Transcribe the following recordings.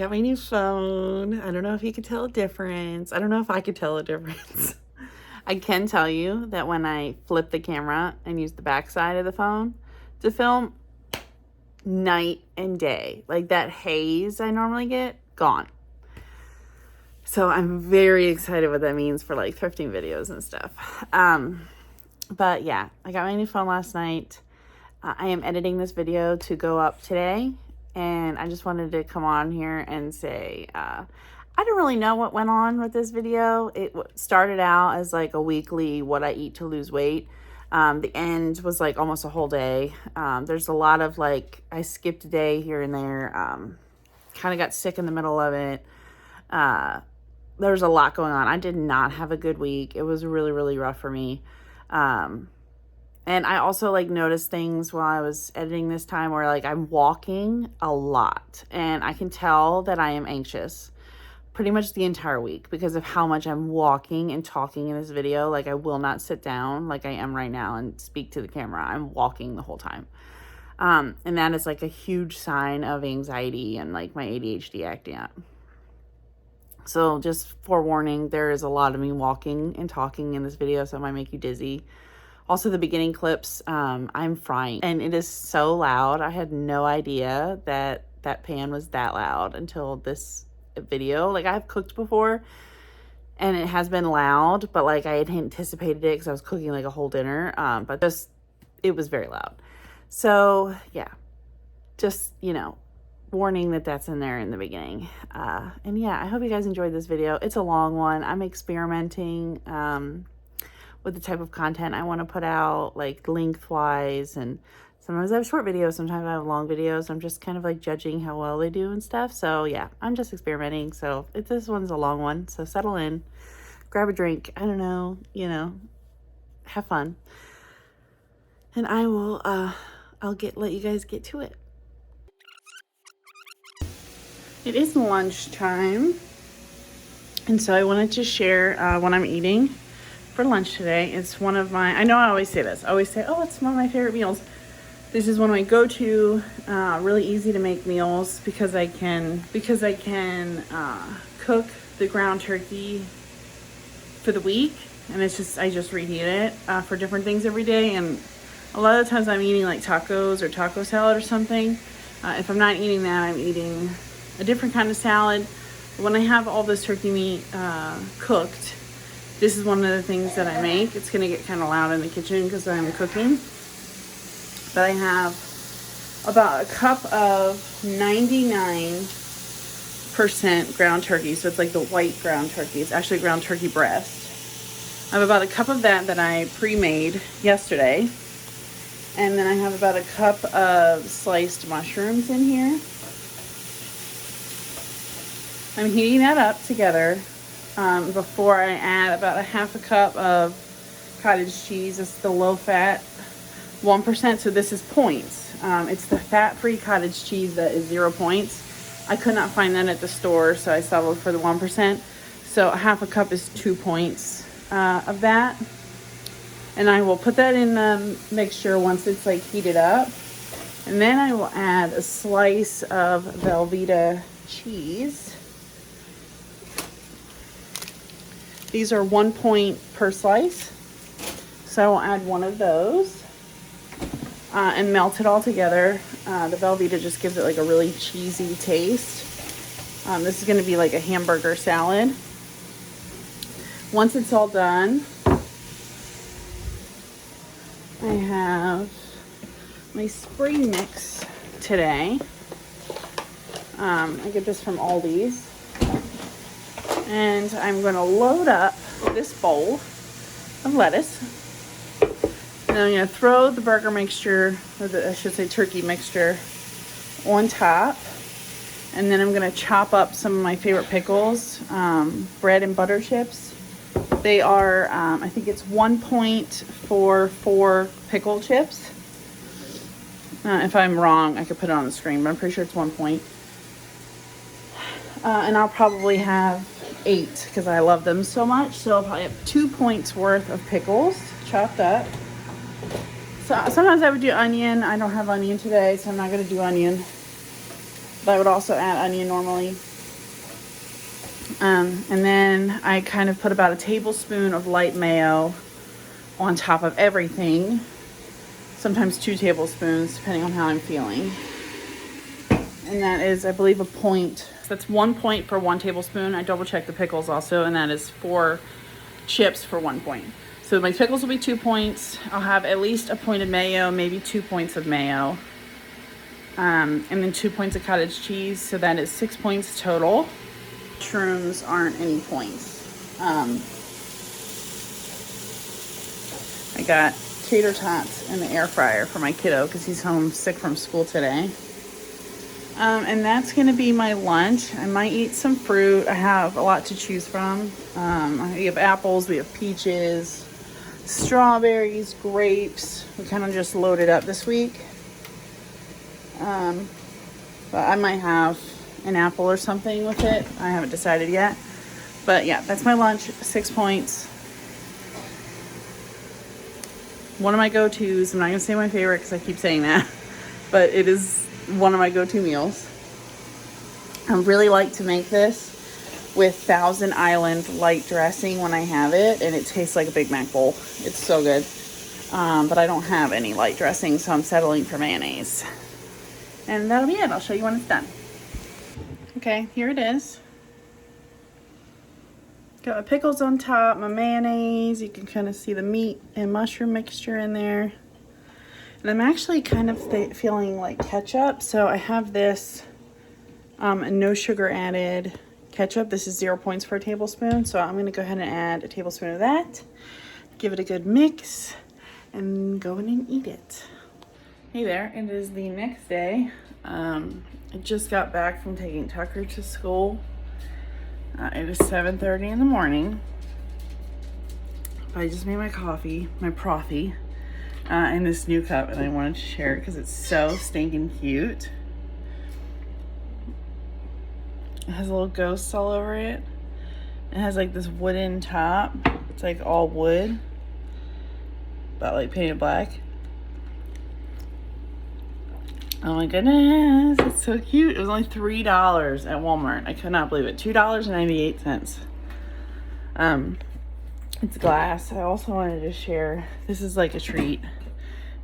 got my new phone. I don't know if you could tell a difference. I don't know if I could tell a difference. I can tell you that when I flip the camera and use the back side of the phone to film, night and day. Like that haze I normally get, gone. So I'm very excited what that means for like thrifting videos and stuff. But yeah, I got my new phone last night. I am editing this video to go up today. And I just wanted to come on here and say, I don't really know what went on with this video. It started out as like a weekly what I eat to lose weight. The end was like almost a whole day. There's a lot of like, I skipped a day here and there. Kind of got sick in the middle of it. There's a lot going on. I did not have a good week. It was really, really rough for me. And I also like noticed things while I was editing this time where like I'm walking a lot and I can tell that I am anxious pretty much the entire week because of how much I'm walking and talking in this video. Like I will not sit down like I am right now and speak to the camera. I'm walking the whole time. And that is like a huge sign of anxiety and like my ADHD acting up. So just forewarning, there is a lot of me walking and talking in this video, so it might make you dizzy. Also, the beginning clips, I'm frying, and it is so loud. I had no idea that that pan was that loud until this video. Like, I've cooked before, and it has been loud, but, like, I had anticipated it because I was cooking, like, a whole dinner, but just, it was very loud. So, yeah, just, you know, warning that that's in there in the beginning. And, yeah, I hope you guys enjoyed this video. It's a long one. I'm experimenting, with the type of content I want to put out, like lengthwise, and sometimes I have short videos, sometimes I have long videos. I'm just kind of like judging how well they do and stuff. So yeah, I'm just experimenting. So if this one's a long one, so settle in, grab a drink, I don't know, you know, have fun. And I will, I'll let you guys get to it. It is lunchtime. And so I wanted to share what I'm eating for lunch today. It's one of my, I know I always say this, I always say, oh, it's one of my favorite meals. This is one of my go-to, really easy to make meals because I can cook the ground turkey for the week, and it's just, I just reheat it for different things every day. And a lot of the times I'm eating like tacos or taco salad or something. If I'm not eating that, I'm eating a different kind of salad. When I have all this turkey meat cooked, this is one of the things that I make. It's gonna get kind of loud in the kitchen because I'm cooking. But I have about a cup of 99% ground turkey. So it's like the white ground turkey. It's actually ground turkey breast. I have about a cup of that I pre-made yesterday. And then I have about a cup of sliced mushrooms in here. I'm heating that up together. Before I add about a half a cup of cottage cheese. It's the low fat 1%, so this is points. It's the fat-free cottage cheese that is 0 points. I could not find that at the store, so I settled for the 1%. So a half a cup is 2 points of that. And I will put that in the mixture once it's like heated up. And then I will add a slice of Velveeta cheese. These are 1 point per slice. So I will add one of those and melt it all together. The Velveeta just gives it like a really cheesy taste. This is gonna be like a hamburger salad. Once it's all done, I have my spring mix today. I get this from Aldi's. And I'm going to load up this bowl of lettuce. And I'm going to throw the burger mixture, or I should say turkey mixture, on top. And then I'm going to chop up some of my favorite pickles, bread and butter chips. They are, I think it's 1 point for 4 pickle chips. If I'm wrong, I could put it on the screen, but I'm pretty sure it's 1 point. And I'll probably have 8 because I love them so much. So I'll probably have 2 points worth of pickles chopped up. So sometimes I would do onion. I don't have onion today, so I'm not going to do onion. But I would also add onion normally. And then I kind of put about a tablespoon of light mayo on top of everything. Sometimes 2 tablespoons, depending on how I'm feeling. And that is, I believe, a point. So that's 1 point for 1 tablespoon. I double checked the pickles also, and that is 4 chips for 1 point. So my pickles will be 2 points. I'll have at least a point of mayo, maybe 2 points of mayo. And then 2 points of cottage cheese. So that is 6 points total. Mushrooms aren't any points. I got tater tots in the air fryer for my kiddo because he's home sick from school today. And that's going to be my lunch. I might eat some fruit. I have a lot to choose from. We have apples, we have peaches, strawberries, grapes. We kind of just loaded up this week. But I might have an apple or something with it. I haven't decided yet. But yeah, that's my lunch. 6 points. One of my go-tos. I'm not going to say my favorite because I keep saying that. But it is one of my go-to meals. I really like to make this with Thousand Island light dressing when I have it. And it tastes like a Big Mac bowl. It's so good. But I don't have any light dressing, so I'm settling for mayonnaise. And that'll be it. I'll show you when it's done. Okay, here it is. Got my pickles on top, my mayonnaise. You can kind of see the meat and mushroom mixture in there. And I'm actually kind of feeling like ketchup. So I have this no sugar added ketchup. This is 0 points for a tablespoon. So I'm going to go ahead and add a tablespoon of that. Give it a good mix and go in and eat it. Hey there, it is the next day. I just got back from taking Tucker to school. It is 7:30 in the morning. I just made my coffee, my Profi, in this new cup, and I wanted to share it because it's so stinking cute. It has little ghosts all over it. It has like this wooden top. It's like all wood, but like painted black. Oh my goodness, it's so cute. It was only $3 at Walmart. I could not believe it. $2.98. It's glass. I also wanted to share, this is like a treat.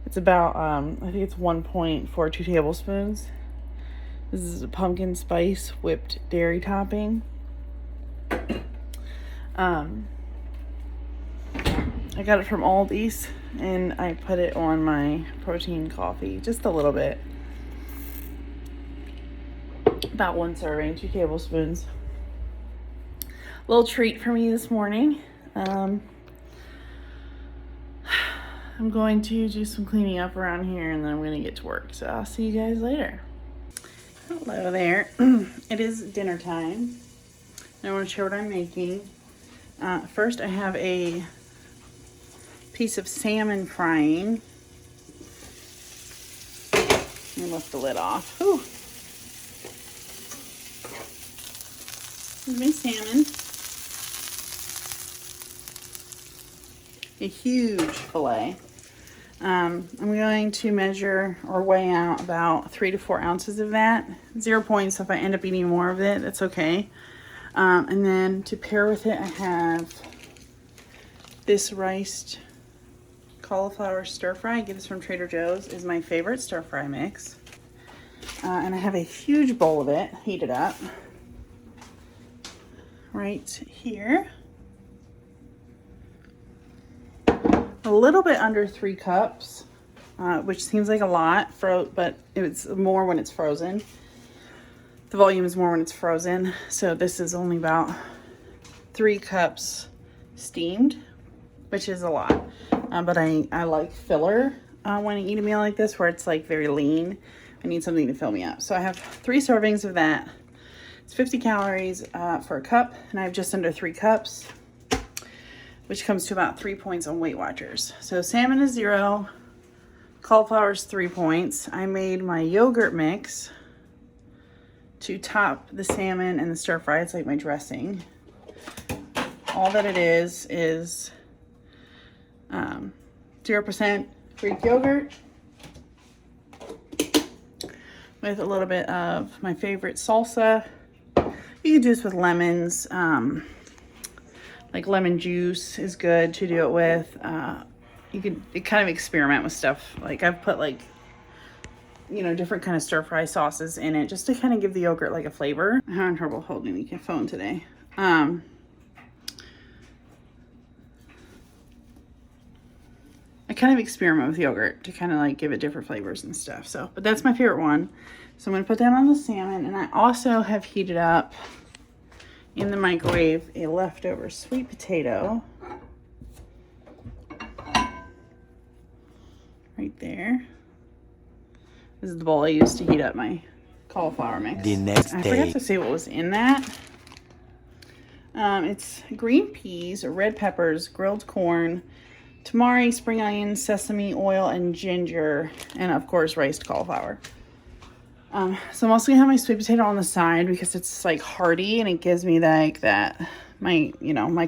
It's about, I think it's 1.42 tablespoons. This is a pumpkin spice whipped dairy topping. I got it from Aldi's and I put it on my protein coffee, just a little bit. About 1 serving, 2 tablespoons. Little treat for me this morning. I'm going to do some cleaning up around here and then I'm going to get to work. So I'll see you guys later. Hello there. It is dinner time. I want to share what I'm making. First, I have a piece of salmon frying. Let me lift the lid off. Whew. Here's my salmon. A huge fillet. I'm going to measure or weigh out about 3 to 4 ounces of that. 0 points. If I end up eating more of it, that's okay. And then to pair with it, I have this riced cauliflower stir fry. I get this from Trader Joe's. Is my favorite stir fry mix. And I have a huge bowl of it heated up right here. A little bit under 3 cups, which seems like a lot, but it's more when it's frozen. The volume is more when it's frozen. So this is only about 3 cups steamed, which is a lot. But I like filler when I eat a meal like this, where it's like very lean. I need something to fill me up. So I have 3 servings of that. It's 50 calories for a cup, and I have just under 3 cups, which comes to about 3 points on Weight Watchers. So salmon is 0, cauliflower is 3 points. I made my yogurt mix to top the salmon and the stir fry. It's like my dressing. All that it is 0% Greek yogurt with a little bit of my favorite salsa. You can do this with lemons. Like lemon juice is good to do it with. You could kind of experiment with stuff. Like I've put like, you know, different kind of stir fry sauces in it just to kind of give the yogurt like a flavor. I'm having trouble holding the phone today. I kind of experiment with yogurt to kind of like give it different flavors and stuff. So, but that's my favorite one. So I'm going to put that on the salmon. And I also have heated up in the microwave a leftover sweet potato. Right there. This is the bowl I used to heat up my cauliflower mix. The next day. I forgot to say what was in that. It's green peas, red peppers, grilled corn, tamari, spring onions, sesame oil, and ginger, and of course riced cauliflower. So I'm also gonna have my sweet potato on the side because it's like hearty and it gives me like that, my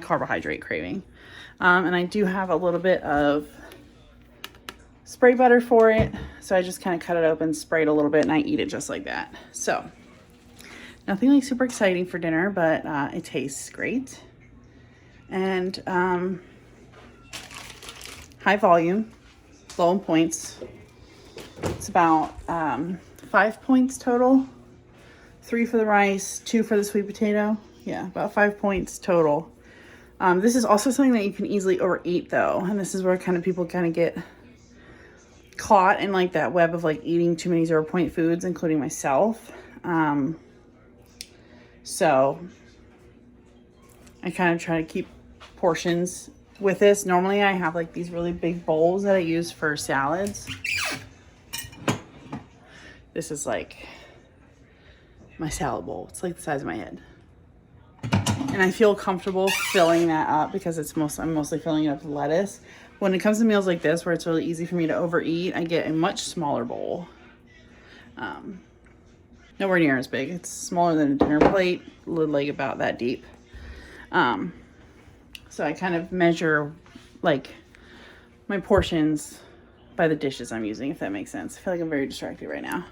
carbohydrate craving. And I do have a little bit of spray butter for it. So I just kind of cut it open, spray it a little bit, and I eat it just like that. So nothing like super exciting for dinner, but it tastes great. And high volume, low in points. It's about 5 points total. 3 for the rice, 2 for the sweet potato. Yeah, about 5 points total. This is also something that you can easily overeat though. And this is where people kind of get caught in like that web of like eating too many 0 point foods, including myself. So I kind of try to keep portions with this. Normally I have like these really big bowls that I use for salads. This is like my salad bowl. It's like the size of my head. And I feel comfortable filling that up because I'm mostly filling it up with lettuce. When it comes to meals like this, where it's really easy for me to overeat, I get a much smaller bowl. Nowhere near as big. It's smaller than a dinner plate, like about that deep. So I kind of measure like my portions by the dishes I'm using, if that makes sense. I feel like I'm very distracted right now.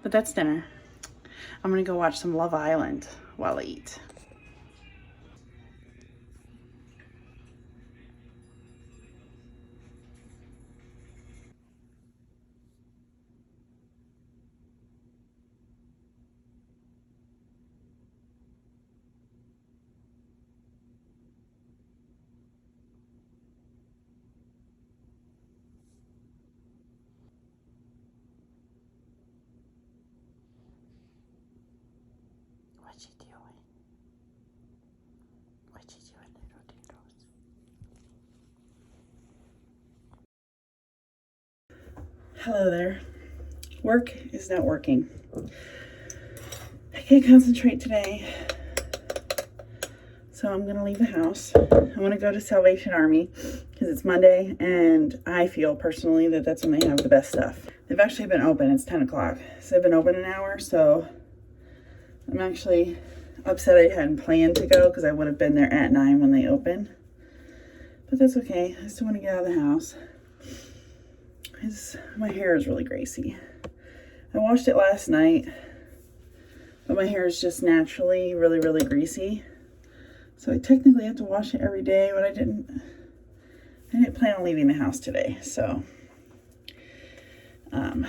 But that's dinner. I'm gonna go watch some Love Island while I eat. What you doing? What you doing, little dingoes? Hello there. Work is not working. I can't concentrate today. So I'm gonna leave the house. I wanna go to Salvation Army because it's Monday and I feel personally that that's when they have the best stuff. They've actually been open, it's 10 o'clock. So they've been open an hour, so I'm actually upset I hadn't planned to go because I would have been there at 9 when they open. But that's okay, I still wanna get out of the house. My hair is really greasy. I washed it last night, but my hair is just naturally really, really greasy. So I technically have to wash it every day, but I didn't plan on leaving the house today. So I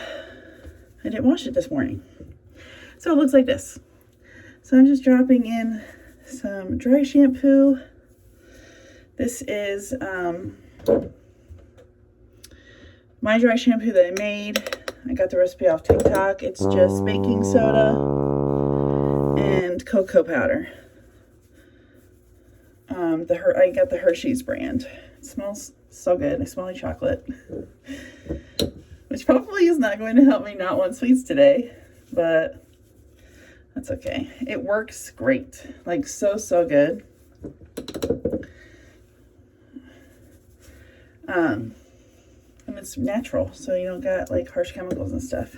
didn't wash it this morning. So it looks like this. So I'm just dropping in some dry shampoo. This is my dry shampoo that I made. I got the recipe off TikTok. It's just baking soda and cocoa powder. I got the Hershey's brand. It smells so good. I smell like chocolate. Which probably is not going to help me not want sweets today, but that's okay. It works great. Like so good. And it's natural, so you don't got like harsh chemicals and stuff.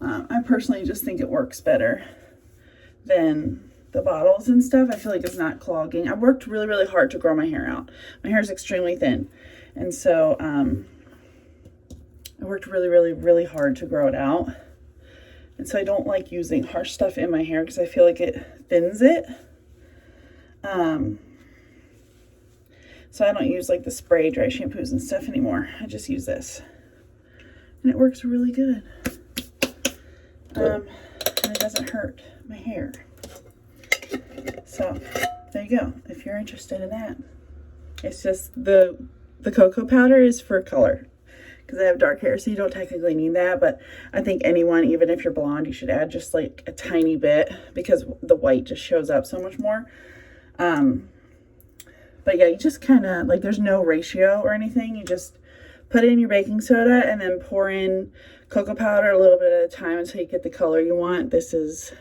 I personally just think it works better than the bottles and stuff. I feel like it's not clogging. I worked really, really hard to grow my hair out. My hair is extremely thin. And so I worked really, really, really hard to grow it out. And so I don't like using harsh stuff in my hair because I feel like it thins it. So I don't use like the spray dry shampoos and stuff anymore. I just use this. And it works really good. And it doesn't hurt my hair. So there you go, if you're interested in that. It's just the cocoa powder is for color because I have dark hair, so you don't technically need that, but I think anyone, even if you're blonde, you should add just like a tiny bit because the white just shows up so much more. But yeah, you just kind of like, there's no ratio or anything. You just put in your baking soda and then pour in cocoa powder a little bit at a time until you get the color you want. This is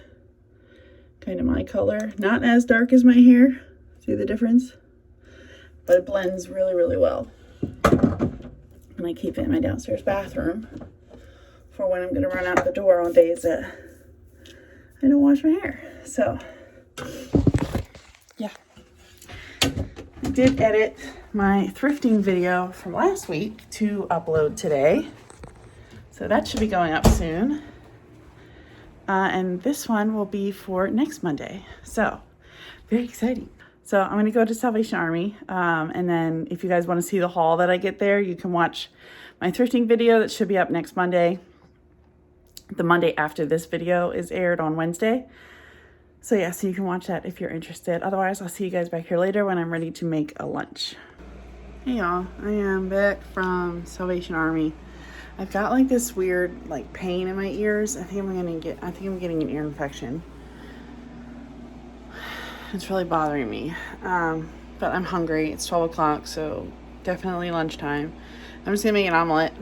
kind of my color. Not as dark as my hair. See the difference? But it blends really, really well. And I keep it in my downstairs bathroom for when I'm going to run out the door on days that I don't wash my hair. So, yeah. I did edit my thrifting video from last week to upload today. So that should be going up soon. And this one will be for next Monday. So, very exciting. So I'm going to go to Salvation Army. And then if you guys want to see the haul that I get there, you can watch my thrifting video that should be up next Monday. The Monday after this video is aired on Wednesday. So yeah, so you can watch that if you're interested. Otherwise, I'll see you guys back here later when I'm ready to make a lunch. Hey y'all, I am back from Salvation Army. I've got like this weird like pain in my ears. I think I'm getting an ear infection. It's really bothering me. But I'm hungry. It's 12 o'clock, so definitely lunchtime. I'm just gonna make an omelet.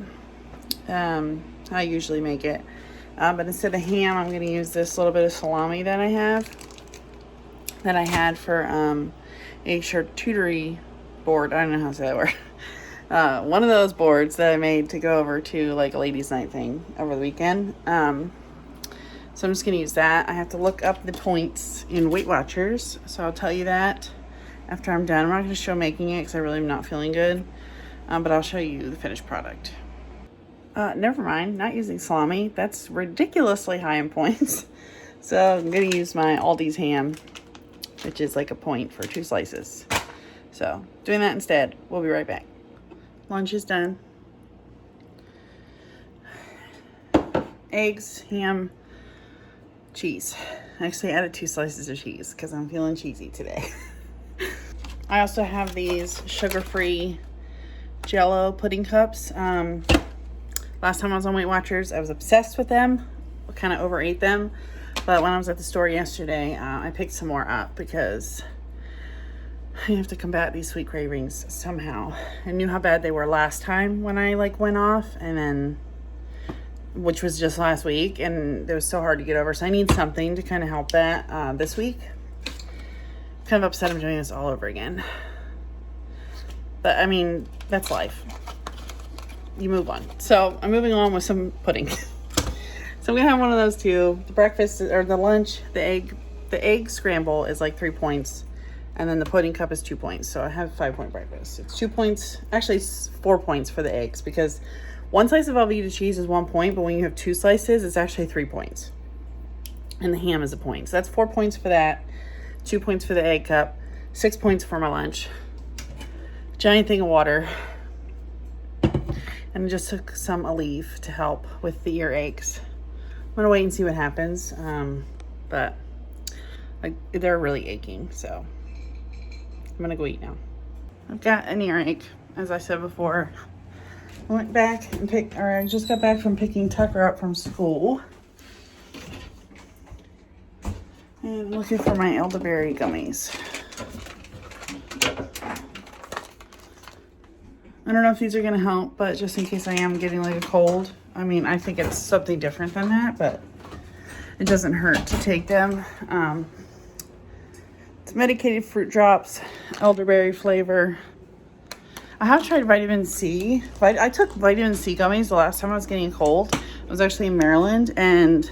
I usually make it. But instead of ham, I'm gonna use this little bit of salami that I had for a charcuterie board. I don't know how to say that word. One of those boards that I made to go over to like a ladies' night thing over the weekend. So I'm just going to use that. I have to look up the points in Weight Watchers. So I'll tell you that after I'm done. I'm not going to show making it because I really am not feeling good. But I'll show you the finished product. Never mind, not using salami. That's ridiculously high in points. So I'm going to use my Aldi's ham, which is like a point for 2 slices. So doing that instead. We'll be right back. Lunch is done. Eggs, ham, cheese. I actually added 2 slices of cheese because I'm feeling cheesy today. I also have these sugar-free Jell-O pudding cups. Last time I was on Weight Watchers, I was obsessed with them. I kind of overate them. But when I was at the store yesterday, I picked some more up because I have to combat these sweet cravings somehow. I knew how bad they were last time when I like went off, and then, which was just last week, and it was so hard to get over. So I need something to kind of help that this week. Kind of upset I'm doing this all over again. But I mean, that's life. You move on. So I'm moving on with some pudding. So I'm gonna have one of those too. The breakfast or the lunch, the egg scramble is like 3 points. And then the pudding cup is 2 points. So I have 5-point breakfast. It's 2 points. Actually, it's 4 points for the eggs because 1 slice of Velveeta cheese is 1 point, but when you have 2 slices, it's actually 3 points. And the ham is a point. So that's 4 points for that. 2 points for the egg cup. 6 points for my lunch. Giant thing of water. And I just took some Aleve to help with the ear aches. I'm gonna wait and see what happens. But like they're really aching, so I'm gonna go eat now. I've got an earache, as I said before. I went back and I just got back from picking Tucker up from school. And looking for my elderberry gummies. I don't know if these are gonna help, but just in case I am getting like a cold. I mean, I think it's something different than that, but it doesn't hurt to take them. It's medicated fruit drops, elderberry flavor. I have tried vitamin C. I took vitamin C gummies the last time I was getting a cold. I was actually in Maryland, and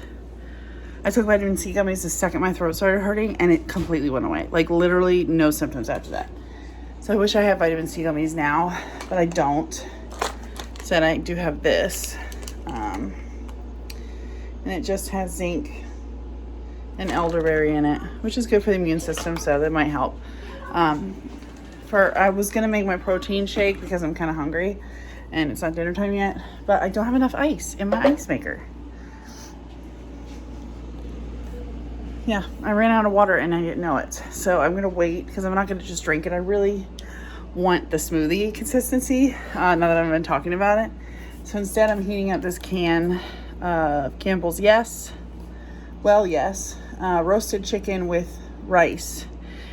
I took vitamin C gummies the second my throat started hurting, and it completely went away. Like literally no symptoms after that. So I wish I had vitamin C gummies now, but I don't. Instead, I do have this. And it just has zinc and elderberry in it, which is good for the immune system, so that might help. I was gonna make my protein shake because I'm kind of hungry and it's not dinner time yet, but I don't have enough ice in my ice maker. Yeah, I ran out of water and I didn't know it. So I'm gonna wait because I'm not gonna just drink it. I really want the smoothie consistency now that I've been talking about it. So instead I'm heating up this can of Campbell's Yes, roasted chicken with rice.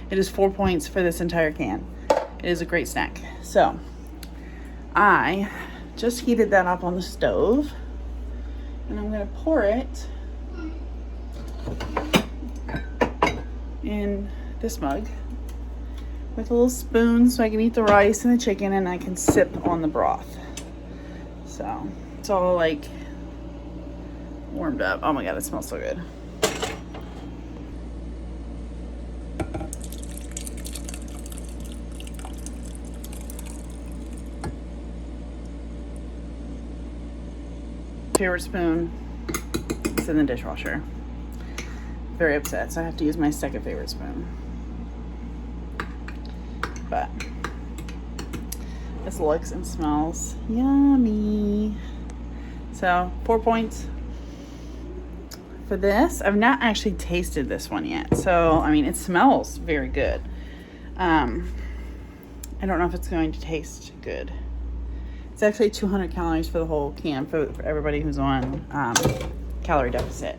It is 4 points for this entire can. It is a great snack. So I just heated that up on the stove and I'm gonna pour it in this mug with a little spoon so I can eat the rice and the chicken and I can sip on the broth. So it's all like warmed up. Oh my God, it smells so good. Favorite spoon is in the dishwasher. Very upset, so I have to use my second favorite spoon. But this looks and smells yummy. So 4 points for this. I've not actually tasted this one yet, so I mean it smells very good. I don't know if it's going to taste good. It's actually 200 calories for the whole can for everybody who's on calorie deficit.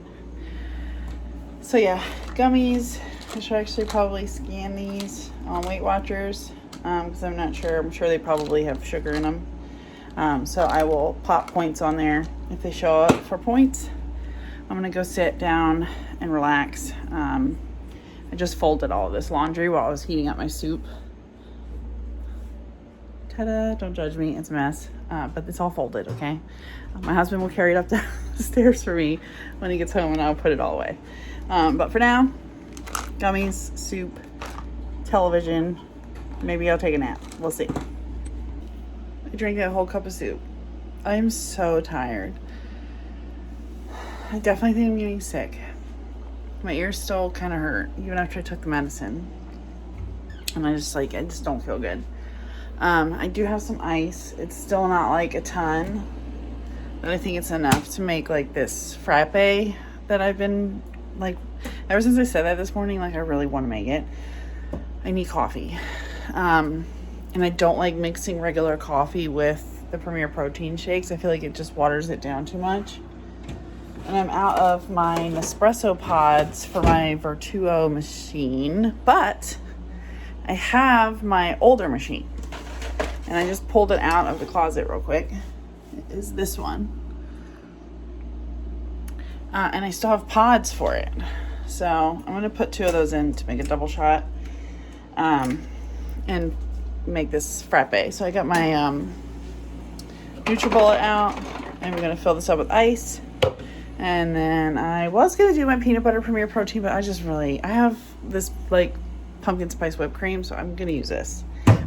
So yeah, gummies. I should actually probably scan these on Weight Watchers because I'm not sure. I'm sure they probably have sugar in them. So I will pop points on there if they show up for points. I'm gonna go sit down and relax. I just folded all of this laundry while I was heating up my soup. Ta-da, don't judge me, it's a mess, but it's all folded, okay? My husband will carry it up the stairs for me when he gets home and I'll put it all away. But for now, gummies, soup, television, maybe I'll take a nap, we'll see. I drank that whole cup of soup. I am so tired. I definitely think I'm getting sick. My ears still kind of hurt, even after I took the medicine. And I just don't feel good. I do have some ice. It's still not like a ton, but I think it's enough to make like this frappe that I've been like, ever since I said that this morning, like I really want to make it. I need coffee. And I don't like mixing regular coffee with the Premier protein shakes. I feel like it just waters it down too much. And I'm out of my Nespresso pods for my Vertuo machine, but I have my older machine. And I just pulled it out of the closet real quick. It is this one. And I still have pods for it. So I'm going to put 2 of those in to make a double shot. And make this frappe. So I got my NutriBullet out. And we're going to fill this up with ice. And then I was going to do my peanut butter Premier protein, but I have this like pumpkin spice whipped cream. So I'm going to use this.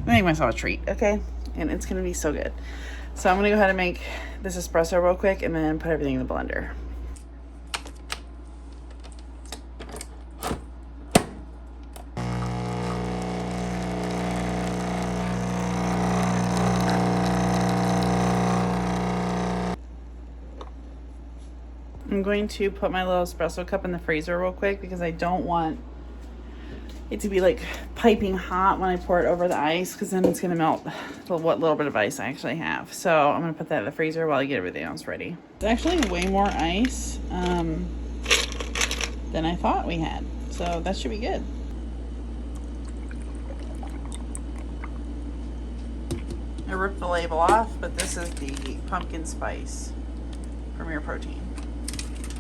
Make myself a treat, okay? And it's gonna be so good. So I'm gonna go ahead and make this espresso real quick and then put everything in the blender. I'm going to put my little espresso cup in the freezer real quick because I don't want it to be like piping hot when I pour it over the ice, because then it's gonna melt what little bit of ice I actually have. So I'm gonna put that in the freezer while I get everything else ready. It's actually way more ice than I thought we had, so that should be good. I ripped the label off, but this is the pumpkin spice Premier protein.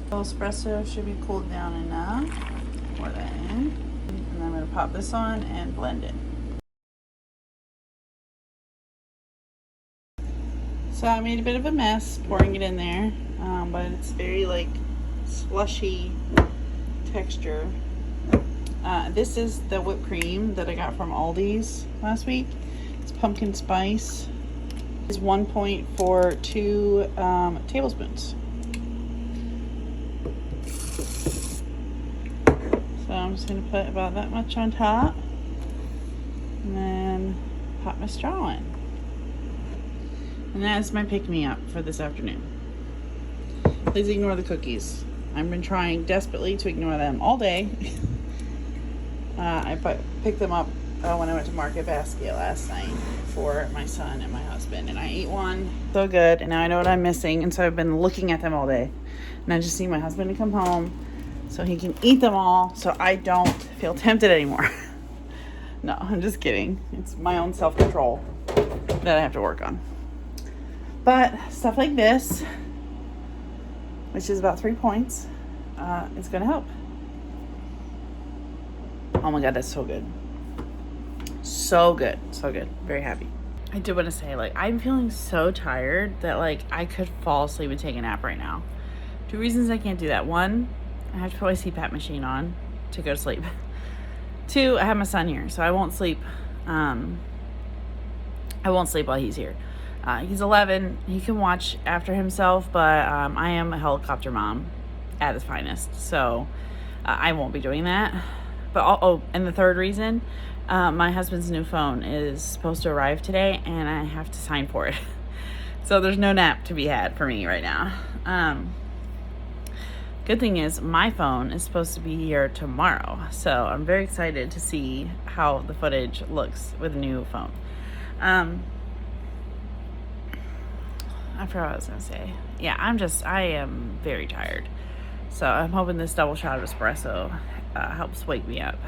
The espresso should be cooled down enough. Pour that in. And I'm going to pop this on and blend it. So I made a bit of a mess pouring it in there, but it's very like slushy texture. This is the whipped cream that I got from Aldi's last week. It's pumpkin spice. It's 1.42 tablespoons. just going to put about that much on top. And then pop my straw in. And that's my pick-me-up for this afternoon. Please ignore the cookies. I've been trying desperately to ignore them all day. I picked them up when I went to Market Basket last night for my son and my husband, and I ate one. So good, and now I know what I'm missing, and so I've been looking at them all day. And I just need my husband to come home so he can eat them all so I don't feel tempted anymore. No, I'm just kidding. It's my own self-control that I have to work on. But stuff like this, which is about 3 points, is going to help. Oh my God, that's so good. So good. So good. Very happy. I do want to say, like, I'm feeling so tired that, like, I could fall asleep and take a nap right now. 2 reasons I can't do that. 1, I have to put my CPAP machine on to go to sleep. 2, I have my son here, so I won't sleep. I won't sleep while he's here. He's 11. He can watch after himself, but I am a helicopter mom at its finest, so I won't be doing that. But and the 3rd reason, my husband's new phone is supposed to arrive today, and I have to sign for it. So there's no nap to be had for me right now. Good thing is my phone is supposed to be here tomorrow, so I'm very excited to see how the footage looks with a new phone. I forgot what I was going to say. Yeah, I am very tired. So I'm hoping this double shot of espresso helps wake me up.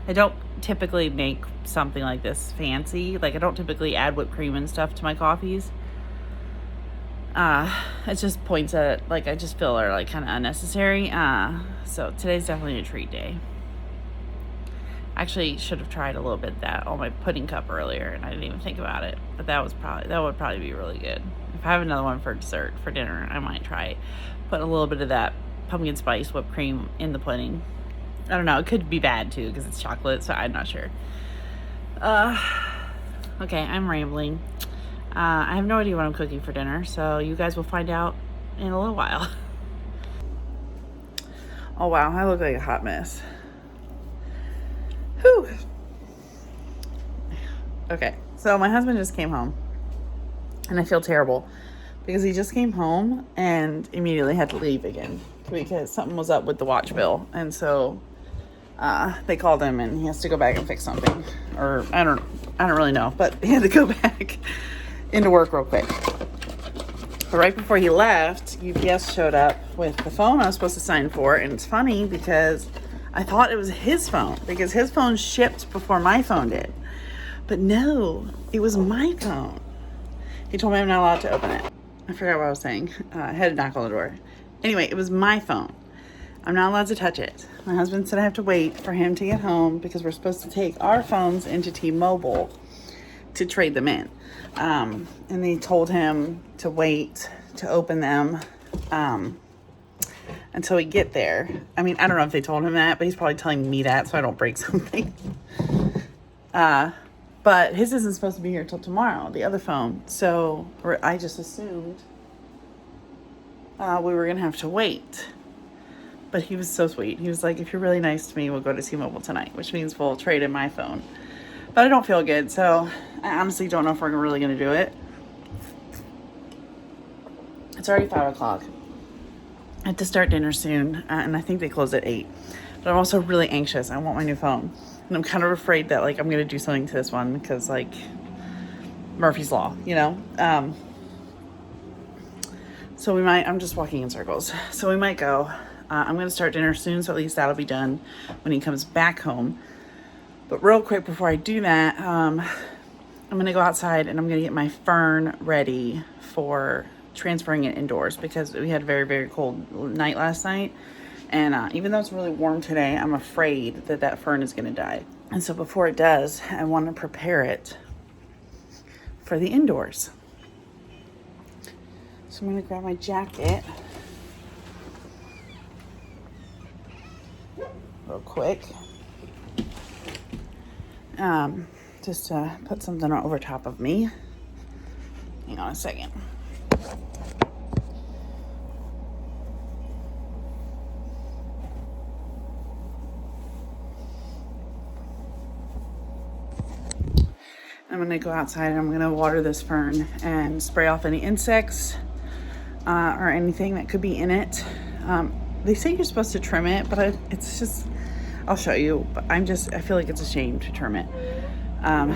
I don't typically make something like this fancy. Like, I don't typically add whipped cream and stuff to my coffees. It's just points that, like, I just feel are, like, kind of unnecessary. So today's definitely a treat day. Actually, should have tried a little bit of that on my pudding cup earlier, and I didn't even think about it. But that would probably be really good. If I have another one for dessert, for dinner, I might try put a little bit of that pumpkin spice whipped cream in the pudding. I don't know. It could be bad too because it's chocolate, so I'm not sure. Okay, I'm rambling. I have no idea what I'm cooking for dinner, so you guys will find out in a little while. Oh wow, I look like a hot mess. Whew. Okay, so my husband just came home, and I feel terrible because he just came home and immediately had to leave again because something was up with the watch bill, and so they called him and he has to go back and fix something, or I don't really know, but he had to go back into work real quick. But right before he left, UPS showed up with the phone I was supposed to sign for, and it's funny because I thought it was his phone because his phone shipped before my phone did, but no, it was my phone. He told me I'm not allowed to open it. I forgot what I was saying. I had to knock on the door. Anyway, it was my phone. I'm not allowed to touch it. My husband said I have to wait for him to get home because we're supposed to take our phones into T-Mobile to trade them in. And they told him to wait to open them until we get there. I mean, I don't know if they told him that, but he's probably telling me that so I don't break something. But his isn't supposed to be here till tomorrow, the other phone. So I just assumed we were going to have to wait. But he was so sweet. He was like, if you're really nice to me, we'll go to T-Mobile tonight, which means we'll trade in my phone. But I don't feel good, so I honestly don't know if we're really going to do it. It's already 5 o'clock. I have to start dinner soon, and I think they close at 8. But I'm also really anxious. I want my new phone. And I'm kind of afraid that, like, I'm going to do something to this one because, like, Murphy's Law, you know? So I'm just walking in circles. So we might go. I'm going to start dinner soon, so at least that'll be done when he comes back home. But real quick before I do that, I'm going to go outside and I'm going to get my fern ready for transferring it indoors because we had a very, very cold night last night. And even though it's really warm today, I'm afraid that fern is going to die. And so before it does, I want to prepare it for the indoors. So I'm going to grab my jacket real quick. Just to put something over top of me. Hang on a second. I'm gonna go outside and I'm gonna water this fern and spray off any insects or anything that could be in it. They say you're supposed to trim it, but it's just, I'll show you, but I feel like it's a shame to trim it.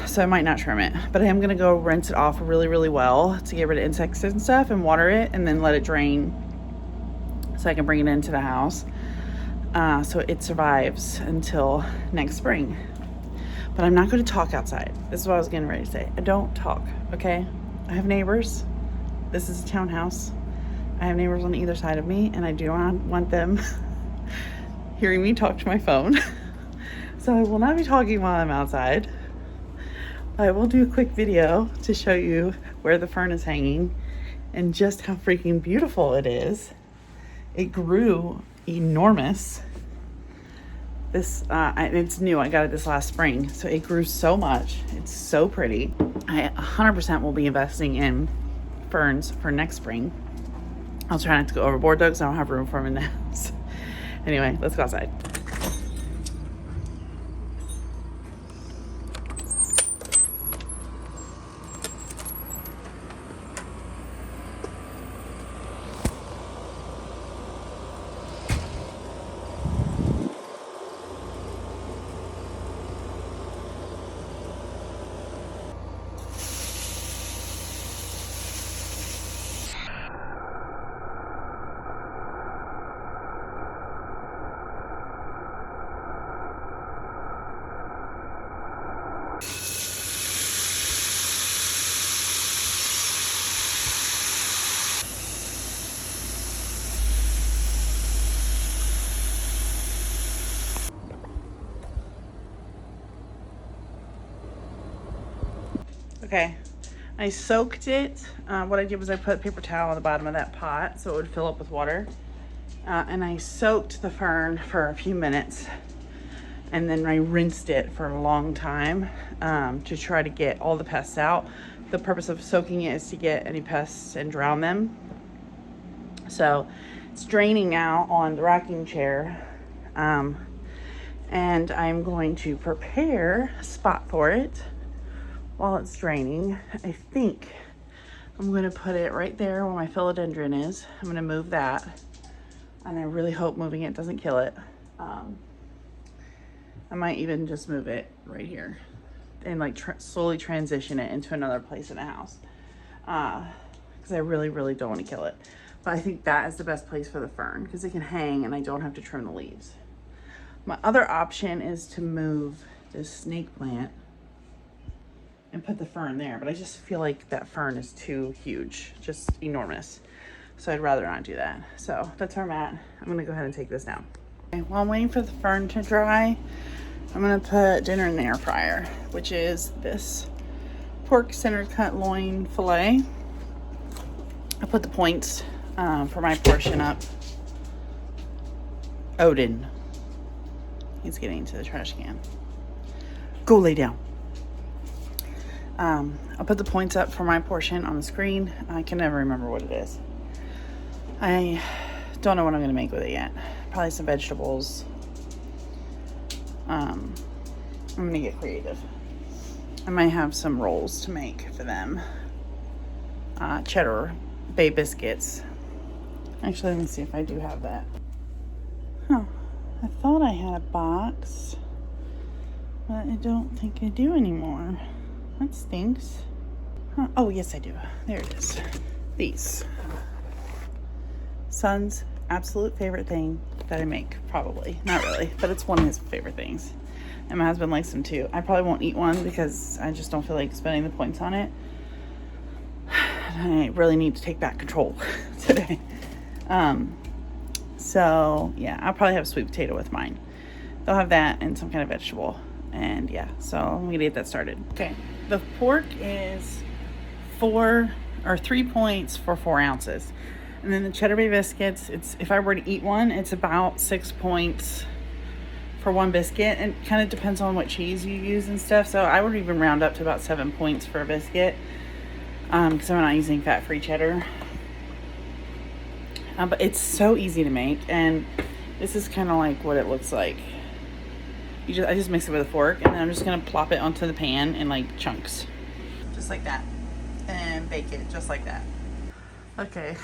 So I might not trim it, but I am gonna go rinse it off really, really well to get rid of insects and stuff, and water it and then let it drain so I can bring it into the house. So it survives until next spring. But I'm not going to talk outside. This is what I was getting ready to say. I don't talk, okay? I have neighbors. This is a townhouse. I have neighbors on either side of me, and I do not want them hearing me talk to my phone. So I will not be talking while I'm outside. I will do a quick video to show you where the fern is hanging and just how freaking beautiful it is. It grew enormous. It's new. I got it this last spring, so it grew so much. It's so pretty. I 100% will be investing in ferns for next spring. I'll try not to go overboard though, because I don't have room for them in the house. Anyway, let's go outside. Okay, I soaked it. What I did was I put a paper towel on the bottom of that pot so it would fill up with water. And I soaked the fern for a few minutes, and then I rinsed it for a long time to try to get all the pests out. The purpose of soaking it is to get any pests and drown them. So it's draining out on the rocking chair. And I'm going to prepare a spot for it while it's draining. I think I'm gonna put it right there where my philodendron is. I'm gonna move that, and I really hope moving it doesn't kill it. I might even just move it right here and like slowly transition it into another place in the house, because I really, really don't want to kill it. But I think that is the best place for the fern because it can hang and I don't have to trim the leaves. My other option is to move this snake plant and put the fern there, but I just feel like that fern is too huge, just enormous. So I'd rather not do that. So that's where I'm at. I'm gonna go ahead and take this down. Okay, while I'm waiting for the fern to dry, I'm gonna put dinner in the air fryer, which is this pork center cut loin filet. I put the points for my portion up. Odin, he's getting into the trash can. Go lay down. I'll put the points up for my portion on the screen. I can never remember what it is. I don't know what I'm going to make with it yet. Probably some vegetables. I'm going to get creative. I might have some rolls to make for them. Cheddar Bay biscuits. Actually, let me see if I do have that. Huh. I thought I had a box, but I don't think I do anymore. That stinks. Huh. Oh, yes, I do. There it is. These. Son's absolute favorite thing that I make, probably. Not really, but it's one of his favorite things. And my husband likes them too. I probably won't eat one because I just don't feel like spending the points on it. I really need to take back control today. So, yeah, I'll probably have sweet potato with mine. They'll have that and some kind of vegetable. And yeah, so I'm gonna get that started. Okay, the pork is 3 points for 4 ounces. And then the Cheddar Bay biscuits, if I were to eat one, it's about 6 points for one biscuit. And it kind of depends on what cheese you use and stuff. So I would even round up to about 7 points for a biscuit. Because I'm not using fat-free cheddar. But it's so easy to make, and this is kind of like what it looks like. I just mix it with a fork, and then I'm just gonna plop it onto the pan in like chunks. just like that, and bake it just like that. Okay.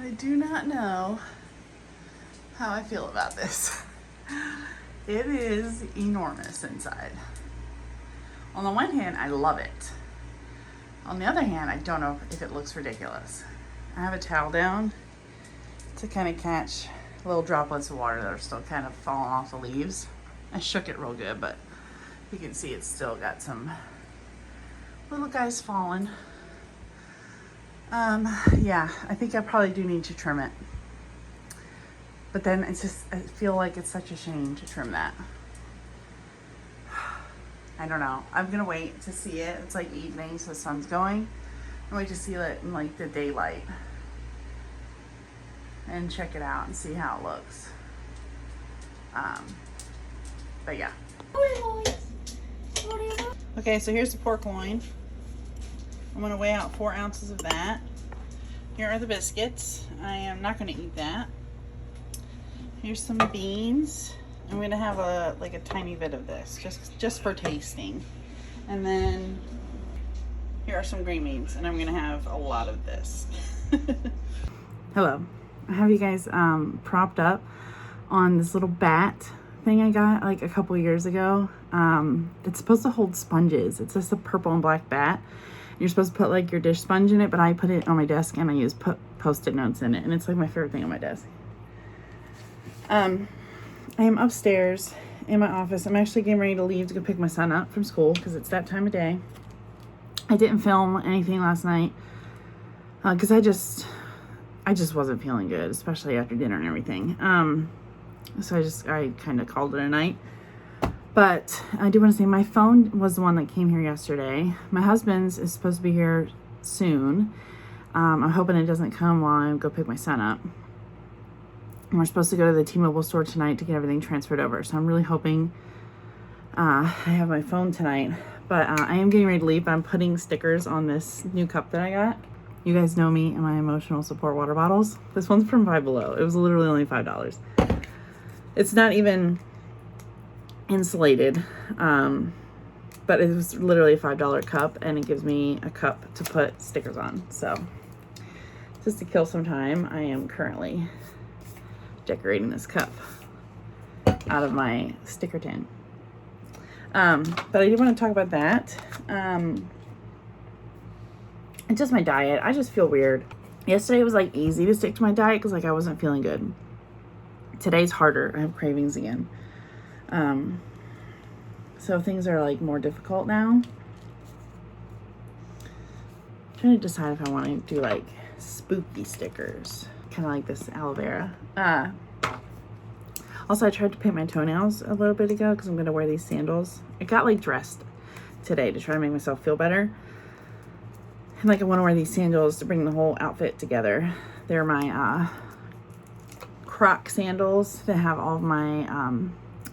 I do not know how I feel about this. It is enormous inside. On the one hand, I love it. On the other hand, I don't know if it looks ridiculous. I have a towel down to kind of catch little droplets of water that are still kind of falling off the leaves. I shook it real good, but you can see it's still got some little guys falling. Yeah, I think I probably do need to trim it. But then it's just, I feel like it's such a shame to trim that. I don't know. I'm gonna wait to see it. It's like evening, so the sun's going. I'm wait to see it in like the daylight and check it out and see how it looks. But yeah. Okay, so here's the pork loin. I'm gonna weigh out 4 ounces of that. Here are the biscuits. I am not gonna eat that. Here's some beans. I'm gonna have a tiny bit of this, just for tasting. And then here are some green beans, and I'm gonna have a lot of this. Hello. I have you guys propped up on this little bat thing I got like a couple years ago. It's supposed to hold sponges. It's just a purple and black bat. You're supposed to put like your dish sponge in it, but I put it on my desk and I use post-it notes in it, and it's like my favorite thing on my desk. I am upstairs in my office. I'm actually getting ready to leave to go pick my son up from school because it's that time of day. I didn't film anything last night because I just wasn't feeling good, especially after dinner and everything. So I kind of called it a night. But I do want to say my phone was the one that came here yesterday. My husband's is supposed to be here soon. I'm hoping it doesn't come while I go pick my son up. And we're supposed to go to the T-Mobile store tonight to get everything transferred over. So I'm really hoping I have my phone tonight. But I am getting ready to leave. I'm putting stickers on this new cup that I got. You guys know me and my emotional support water bottles. This one's from Five Below. It was literally only $5. It's not even insulated, but it was literally a $5 cup, and it gives me a cup to put stickers on. So just to kill some time, I am currently decorating this cup out of my sticker tin. But I do want to talk about that. It's just my diet. I just feel weird. Yesterday it was like easy to stick to my diet because like I wasn't feeling good. Today's harder. I have cravings again. So things are like more difficult now. I'm trying to decide if I want to do like spooky stickers, kind of like this aloe vera. Also, I tried to paint my toenails a little bit ago because I'm gonna wear these sandals. I got like dressed today to try to make myself feel better. And like I want to wear these sandals to bring the whole outfit together. They're my Croc sandals that have all of my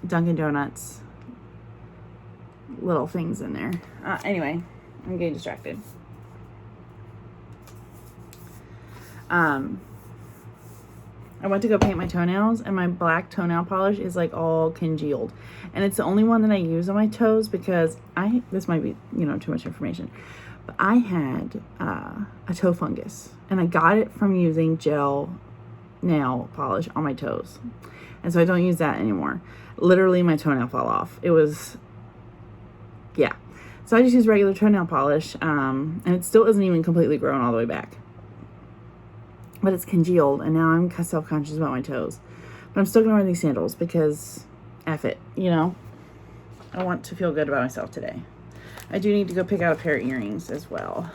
Dunkin' Donuts little things in there. Anyway, I'm getting distracted. I went to go paint my toenails, and my black toenail polish is like all congealed, and it's the only one that I use on my toes because this might be, too much information, but I had a toe fungus, and I got it from using gel nail polish on my toes, and so I don't use that anymore. Literally my toenail fell off. It was, yeah. So I just use regular toenail polish, and it still isn't even completely grown all the way back. But it's congealed, and now I'm self-conscious about my toes. But I'm still going to wear these sandals because F it, I want to feel good about myself today. I do need to go pick out a pair of earrings as well.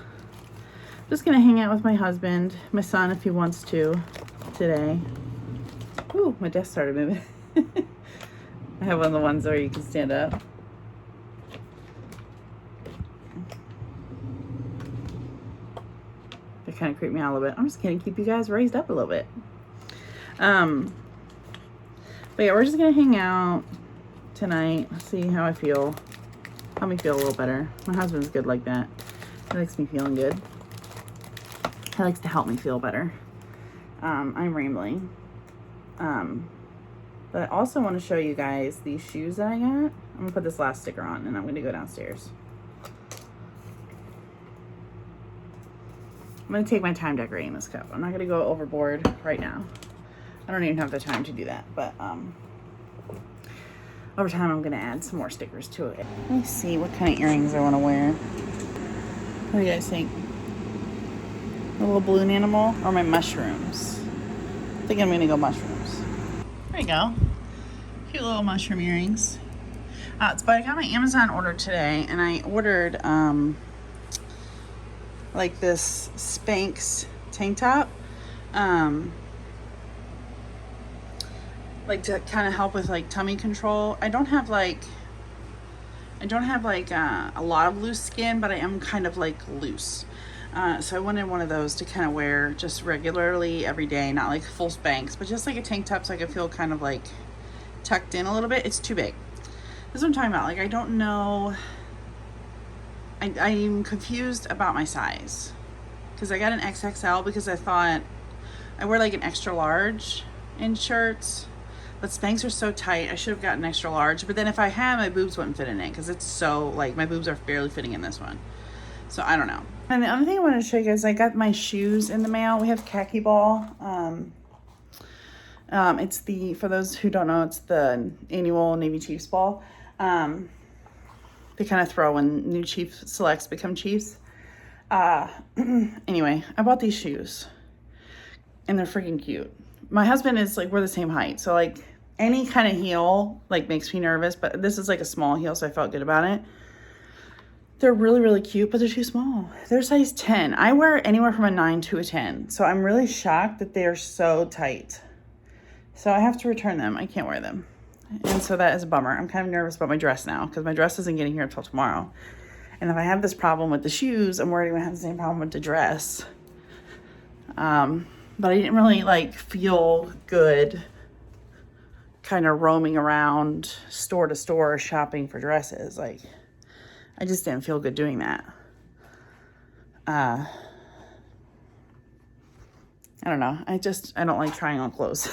I'm just going to hang out with my husband, my son if he wants to today. Ooh, my desk started moving. I have one of the ones where you can stand up. They kind of creep me out a little bit. I'm just going to keep you guys raised up a little bit. But yeah, we're just going to hang out tonight, see how I feel. Help me feel a little better. My husband's good like that. He likes me feeling good. He likes to help me feel better. I'm rambling. But I also want to show you guys these shoes that I got. I'm going to put this last sticker on, and I'm going to go downstairs. I'm gonna take my time decorating this cup. I'm not gonna go overboard right now. I don't even have the time to do that, but over time I'm gonna add some more stickers to it. Let me see what kind of earrings I wanna wear. What do you guys think? A little balloon animal or my mushrooms? I think I'm gonna go mushrooms. There you go. Cute little mushroom earrings. But I got my Amazon order today, and I ordered like this Spanx tank top, like to kind of help with like tummy control. I don't have like a lot of loose skin, but I am kind of like loose. So I wanted one of those to kind of wear just regularly every day, not like full Spanx, but just like a tank top so I could feel kind of like tucked in a little bit. It's too big. This is what I'm talking about. Like, I don't know. I'm confused about my size. Because I got an XXL because I thought I wear like an extra large in shirts. But Spanx are so tight. I should have gotten extra large. But then if I had, my boobs wouldn't fit in it. Because it's so, like, my boobs are barely fitting in this one. So I don't know. And the other thing I wanted to show you guys, I got my shoes in the mail. We have khaki ball. It's the, for those who don't know, it's the annual Navy Chiefs ball. They kind of throw when new chief selects become chiefs. Anyway, I bought these shoes and they're freaking cute. My husband is like, we're the same height. So like any kind of heel like makes me nervous, but this is like a small heel. So I felt good about it. They're really, really cute, but they're too small. They're size 10. I wear anywhere from a 9 to a 10. So I'm really shocked that they're so tight. So I have to return them. I can't wear them. And so that is a bummer. I'm kind of nervous about my dress now because my dress isn't getting here until tomorrow. And if I have this problem with the shoes, I'm worried I'm going to have the same problem with the dress. But I didn't really like feel good kind of roaming around store to store shopping for dresses. Like, I just didn't feel good doing that. I don't know. I don't like trying on clothes.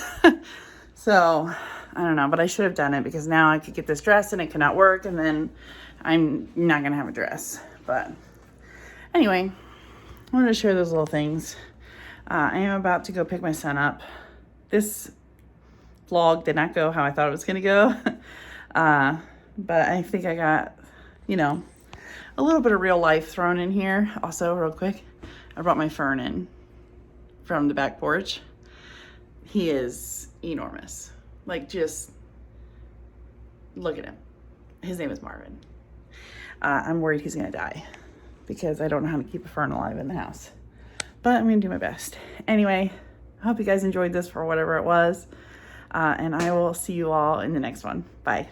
So, I don't know, but I should have done it because now I could get this dress and it cannot work, and then I'm not going to have a dress. But anyway, I wanted to share those little things. I am about to go pick my son up. This vlog did not go how I thought it was going to go. But I think I got, you know, a little bit of real life thrown in here. Also, real quick, I brought my fern in from the back porch. He is enormous. Like, just look at him. His name is Marvin. I'm worried he's gonna die because I don't know how to keep a fern alive in the house, but I'm gonna do my best. Anyway, I hope you guys enjoyed this for whatever it was, and I will see you all in the next one. Bye.